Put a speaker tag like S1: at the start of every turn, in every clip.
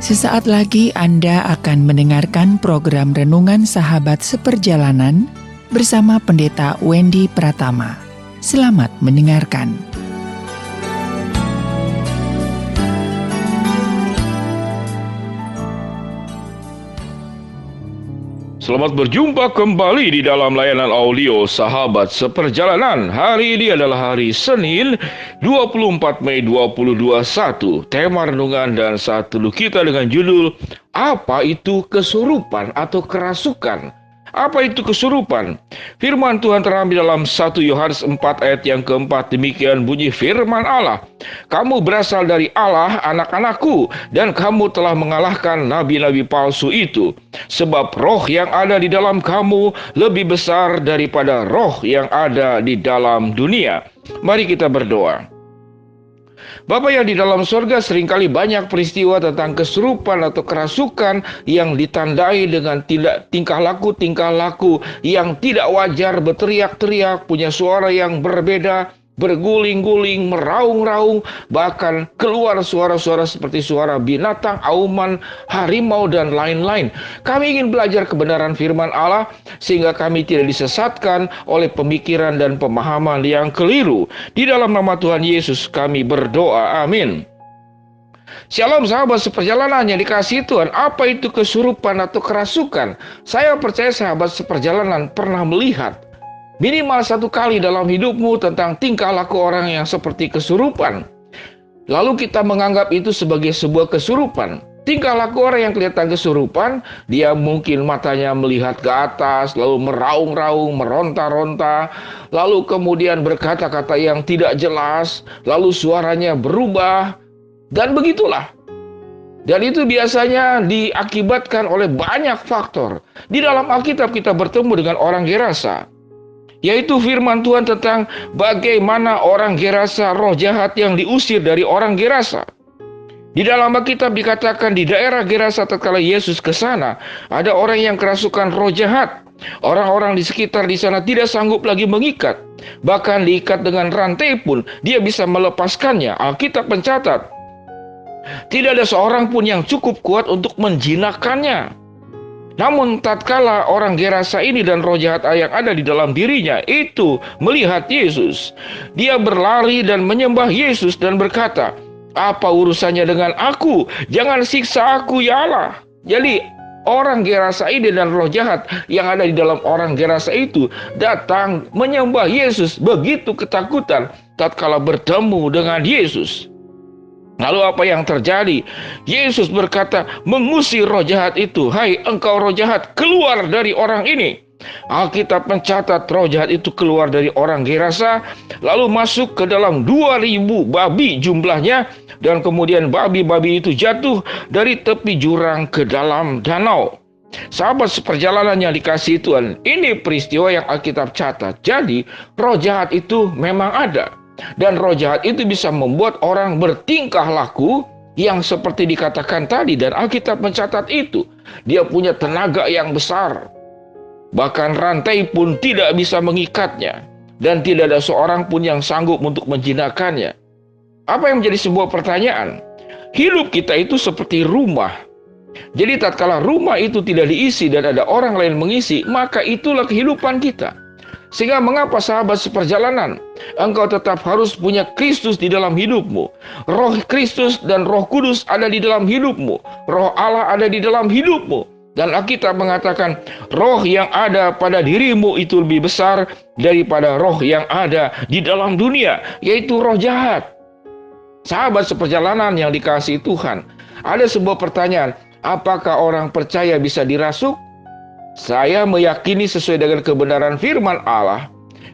S1: Sesaat lagi Anda akan mendengarkan program Renungan Sahabat Seperjalanan bersama Pendeta Wendy Pratama. Selamat mendengarkan.
S2: Selamat berjumpa kembali di dalam layanan audio Sahabat Seperjalanan. Hari ini adalah hari Senin, 24 Mei 2021. Tema renungan dan saat teduh kita dengan judul, apa itu kesurupan atau kerasukan? Apa itu kesurupan? Firman Tuhan terambil dalam 1 Yohanes 4 ayat yang keempat. Demikian bunyi firman Allah. Kamu berasal dari Allah, anak-anakku, dan kamu telah mengalahkan nabi-nabi palsu itu. Sebab roh yang ada di dalam kamu lebih besar daripada roh yang ada di dalam dunia. Mari kita berdoa. Bapa yang di dalam surga, seringkali banyak peristiwa tentang kesurupan atau kerasukan yang ditandai dengan tingkah laku yang tidak wajar, berteriak-teriak, punya suara yang berbeda, berguling-guling, meraung-raung, bahkan keluar suara-suara seperti suara binatang, auman, harimau, dan lain-lain. Kami ingin belajar kebenaran firman Allah sehingga kami tidak disesatkan oleh pemikiran dan pemahaman yang keliru. Di dalam nama Tuhan Yesus kami berdoa, amin. Shalom sahabat seperjalanan yang dikasihi Tuhan. Apa itu kesurupan atau kerasukan? Saya percaya sahabat seperjalanan pernah melihat minimal satu kali dalam hidupmu tentang tingkah laku orang yang seperti kesurupan. Lalu kita menganggap itu sebagai sebuah kesurupan. Tingkah laku orang yang kelihatan kesurupan, dia mungkin matanya melihat ke atas, lalu meraung-raung, meronta-ronta, lalu kemudian berkata-kata yang tidak jelas, lalu suaranya berubah, dan begitulah. Dan itu biasanya diakibatkan oleh banyak faktor. Di dalam Alkitab kita bertemu dengan orang Gerasa, yaitu firman Tuhan tentang bagaimana orang Gerasa, roh jahat yang diusir dari orang Gerasa. Di dalam Alkitab dikatakan di daerah Gerasa tatkala Yesus ke sana, ada orang yang kerasukan roh jahat. Orang-orang di sekitar di sana tidak sanggup lagi mengikat. Bahkan diikat dengan rantai pun dia bisa melepaskannya. Alkitab mencatat, tidak ada seorang pun yang cukup kuat untuk menjinakkannya. Namun tatkala orang Gerasa ini dan roh jahat yang ada di dalam dirinya itu melihat Yesus, dia berlari dan menyembah Yesus dan berkata, apa urusannya dengan aku? Jangan siksa aku ya Allah. Jadi orang Gerasa ini dan roh jahat yang ada di dalam orang Gerasa itu datang menyembah Yesus, begitu ketakutan tatkala bertemu dengan Yesus. Lalu apa yang terjadi? Yesus berkata, mengusir roh jahat itu. Hai engkau roh jahat, keluar dari orang ini. Alkitab mencatat roh jahat itu keluar dari orang Gerasa, lalu masuk ke dalam 2000 babi jumlahnya, dan kemudian babi-babi itu jatuh dari tepi jurang ke dalam danau. Sahabat seperjalanan yang dikasihi Tuhan, ini peristiwa yang Alkitab catat. Jadi roh jahat itu memang ada. Dan roh jahat itu bisa membuat orang bertingkah laku yang seperti dikatakan tadi, dan Alkitab mencatat itu. Dia punya tenaga yang besar. Bahkan rantai pun tidak bisa mengikatnya. Dan tidak ada seorang pun yang sanggup untuk menjinakkannya. Apa yang menjadi sebuah pertanyaan? Hidup kita itu seperti rumah. Jadi tatkala rumah itu tidak diisi dan ada orang lain mengisi, maka itulah kehidupan kita. Sehingga mengapa sahabat seperjalanan, engkau tetap harus punya Kristus di dalam hidupmu. Roh Kristus dan Roh Kudus ada di dalam hidupmu. Roh Allah ada di dalam hidupmu. Dan Alkitab mengatakan, roh yang ada pada dirimu itu lebih besar daripada roh yang ada di dalam dunia, yaitu roh jahat. Sahabat seperjalanan yang dikasihi Tuhan, ada sebuah pertanyaan, apakah orang percaya bisa dirasuk? Saya meyakini sesuai dengan kebenaran firman Allah,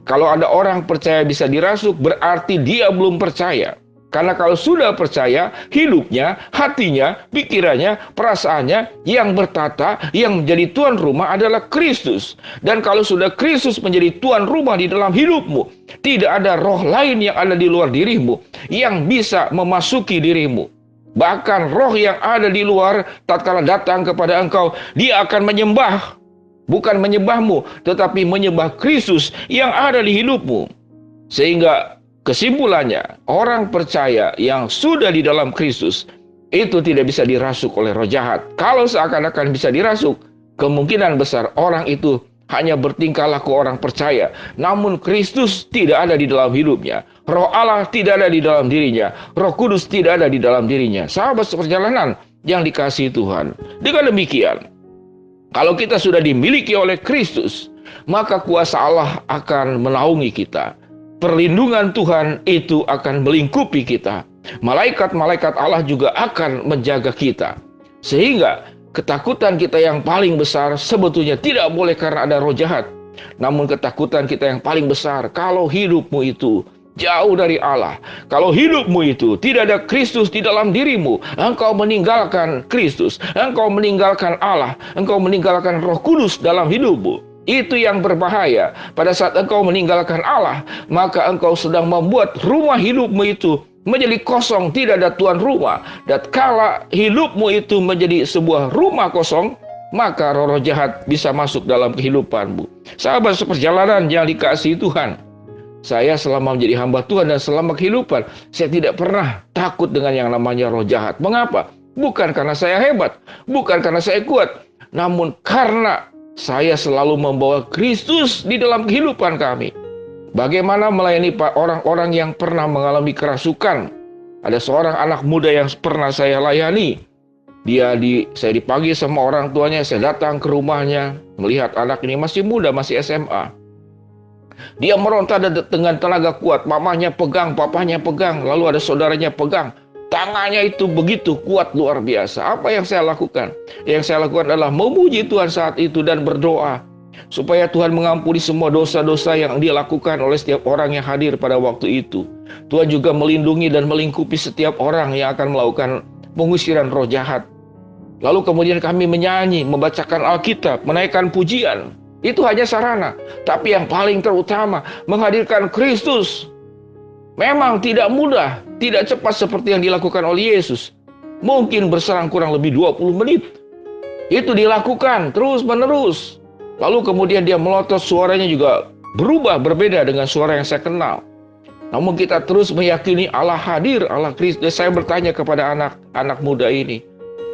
S2: kalau ada orang percaya bisa dirasuk, berarti dia belum percaya. Karena kalau sudah percaya, hidupnya, hatinya, pikirannya, perasaannya yang bertata, yang menjadi tuan rumah adalah Kristus. Dan kalau sudah Kristus menjadi tuan rumah di dalam hidupmu, tidak ada roh lain yang ada di luar dirimu yang bisa memasuki dirimu. Bahkan roh yang ada di luar tatkala datang kepada engkau, dia akan menyembah. Bukan menyembahmu, tetapi menyembah Kristus yang ada di hidupmu. Sehingga kesimpulannya, orang percaya yang sudah di dalam Kristus itu tidak bisa dirasuk oleh roh jahat. Kalau seakan-akan bisa dirasuk, kemungkinan besar orang itu hanya bertingkah laku orang percaya, namun Kristus tidak ada di dalam hidupnya. Roh Allah tidak ada di dalam dirinya. Roh Kudus tidak ada di dalam dirinya. Sahabat seperjalanan yang dikasihi Tuhan. Dengan demikian, kalau kita sudah dimiliki oleh Kristus, maka kuasa Allah akan menaungi kita. Perlindungan Tuhan itu akan melingkupi kita. Malaikat-malaikat Allah juga akan menjaga kita. Sehingga ketakutan kita yang paling besar sebetulnya tidak boleh karena ada roh jahat. Namun ketakutan kita yang paling besar kalau hidupmu itu jauh dari Allah. Kalau hidupmu itu tidak ada Kristus di dalam dirimu, engkau meninggalkan Kristus, engkau meninggalkan Allah, engkau meninggalkan Roh Kudus dalam hidupmu. Itu yang berbahaya. Pada saat engkau meninggalkan Allah, maka engkau sedang membuat rumah hidupmu itu menjadi kosong, tidak ada tuan rumah. Dan kala hidupmu itu menjadi sebuah rumah kosong, maka roh-roh jahat bisa masuk dalam kehidupanmu. Sahabat seperjalanan yang dikasihi Tuhan, saya selama menjadi hamba Tuhan dan selama kehidupan, saya tidak pernah takut dengan yang namanya roh jahat. Mengapa? Bukan karena saya hebat, bukan karena saya kuat, namun karena saya selalu membawa Kristus di dalam kehidupan kami. Bagaimana melayani orang-orang yang pernah mengalami kerasukan? Ada seorang anak muda yang pernah saya layani. Saya dipanggil sama orang tuanya, saya datang ke rumahnya, melihat anak ini masih muda, masih SMA. Dia meronta dengan tenaga kuat, mamanya pegang, papanya pegang, lalu ada saudaranya pegang. Tangannya itu begitu kuat, luar biasa. Apa yang saya lakukan? Yang saya lakukan adalah memuji Tuhan saat itu dan berdoa supaya Tuhan mengampuni semua dosa-dosa yang dia lakukan oleh setiap orang yang hadir pada waktu itu. Tuhan juga melindungi dan melingkupi setiap orang yang akan melakukan pengusiran roh jahat. Lalu kemudian kami menyanyi, membacakan Alkitab, menaikkan pujian. Itu hanya sarana. Tapi yang paling terutama, menghadirkan Kristus. Memang tidak mudah, tidak cepat seperti yang dilakukan oleh Yesus. Mungkin berserang kurang lebih 20 menit. Itu dilakukan terus-menerus. Lalu kemudian dia melotot, suaranya juga berubah, berbeda dengan suara yang saya kenal. Namun kita terus meyakini Allah hadir, Allah Kristus. Saya bertanya kepada anak muda ini,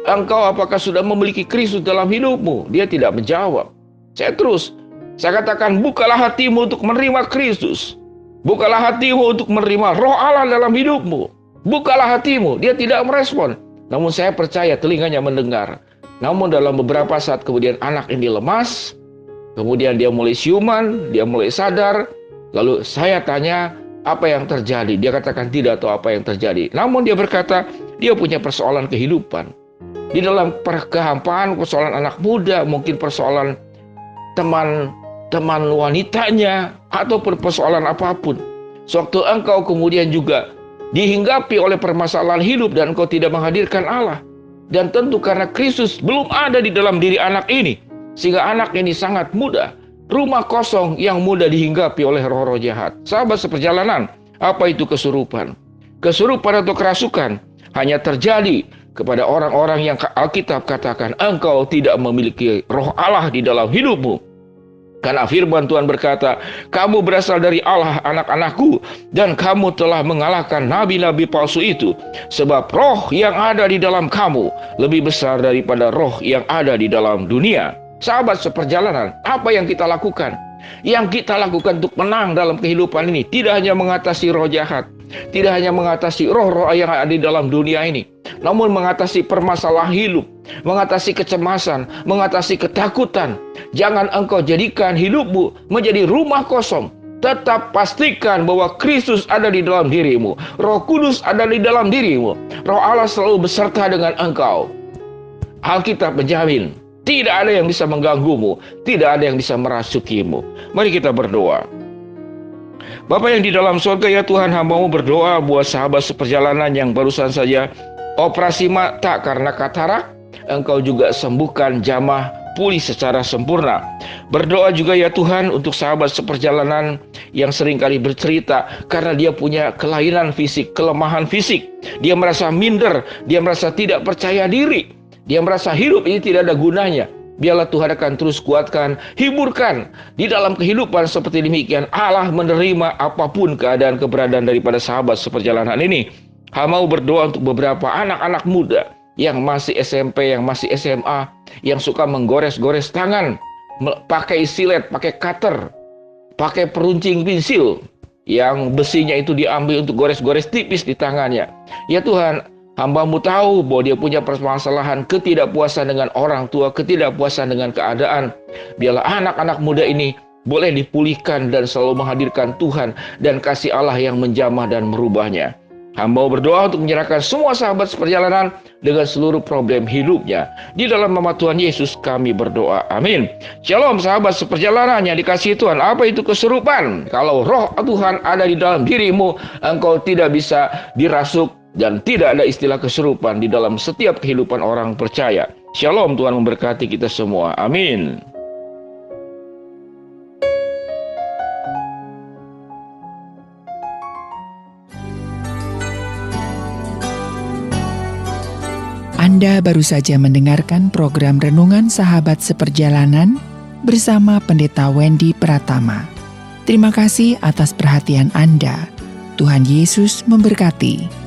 S2: engkau apakah sudah memiliki Kristus dalam hidupmu? Dia tidak menjawab. Saya katakan, bukalah hatimu untuk menerima Kristus. Bukalah hatimu untuk menerima roh Allah dalam hidupmu. Bukalah hatimu. Dia tidak merespon. Namun saya percaya telinganya mendengar. Namun dalam beberapa saat kemudian anak ini lemas. Kemudian dia mulai siuman, dia mulai sadar. Lalu saya tanya, apa yang terjadi? Dia katakan tidak tahu apa yang terjadi. Namun dia berkata, dia punya persoalan kehidupan. Di dalam kehampaan, persoalan anak muda, mungkin persoalan teman wanitanya, ataupun persoalan apapun. Sewaktu engkau kemudian juga dihinggapi oleh permasalahan hidup dan engkau tidak menghadirkan Allah. Dan tentu karena Kristus belum ada di dalam diri anak ini, sehingga anak ini sangat mudah. Rumah kosong yang mudah dihinggapi oleh roh-roh jahat. Sahabat seperjalanan, apa itu kesurupan? Kesurupan atau kerasukan hanya terjadi kepada orang-orang yang Alkitab katakan, engkau tidak memiliki roh Allah di dalam hidupmu. Karena firman Tuhan berkata, kamu berasal dari Allah, anak-anakku, dan kamu telah mengalahkan nabi-nabi palsu itu. Sebab roh yang ada di dalam kamu lebih besar daripada roh yang ada di dalam dunia. Sahabat seperjalanan, apa yang kita lakukan? Yang kita lakukan untuk menang dalam kehidupan ini tidak hanya mengatasi roh jahat, tidak hanya mengatasi roh-roh yang ada di dalam dunia ini, namun mengatasi permasalahan hidup, mengatasi kecemasan, mengatasi ketakutan. Jangan engkau jadikan hidupmu menjadi rumah kosong. Tetap pastikan bahwa Kristus ada di dalam dirimu, Roh Kudus ada di dalam dirimu, Roh Allah selalu beserta dengan engkau. Alkitab menjamin, tidak ada yang bisa mengganggumu, tidak ada yang bisa merasukimu. Mari kita berdoa. Bapa yang di dalam surga, ya Tuhan, hamba-Mu berdoa buat sahabat seperjalanan yang barusan saja operasi mata karena katarak. Engkau juga sembuhkan, jamah, pulih secara sempurna. Berdoa juga ya Tuhan untuk sahabat seperjalanan yang seringkali bercerita karena dia punya kelainan fisik, kelemahan fisik. Dia merasa minder, dia merasa tidak percaya diri, dia merasa hidup ini tidak ada gunanya. Biarlah Tuhan akan terus kuatkan, hiburkan di dalam kehidupan seperti demikian. Allah menerima apapun keadaan keberadaan daripada sahabat seperjalanan ini. Hamba mau berdoa untuk beberapa anak-anak muda yang masih SMP, yang masih SMA, yang suka menggores-gores tangan, pakai silet, pakai cutter, pakai peruncing pensil, yang besinya itu diambil untuk gores-gores tipis di tangannya. Ya Tuhan, hamba-Mu tahu bahwa dia punya permasalahan ketidakpuasan dengan orang tua, ketidakpuasan dengan keadaan. Biarlah anak-anak muda ini boleh dipulihkan dan selalu menghadirkan Tuhan dan kasih Allah yang menjamah dan merubahnya. Hamba berdoa untuk menyerahkan semua sahabat seperjalanan dengan seluruh problem hidupnya. Di dalam nama Tuhan Yesus kami berdoa. Amin. Shalom sahabat seperjalanan yang dikasihi Tuhan. Apa itu kesurupan? Kalau roh Tuhan ada di dalam dirimu, engkau tidak bisa dirasuk dan tidak ada istilah kesurupan di dalam setiap kehidupan orang percaya. Shalom, Tuhan memberkati kita semua. Amin.
S1: Anda baru saja mendengarkan program Renungan Sahabat Seperjalanan bersama Pendeta Wendy Pratama. Terima kasih atas perhatian Anda. Tuhan Yesus memberkati.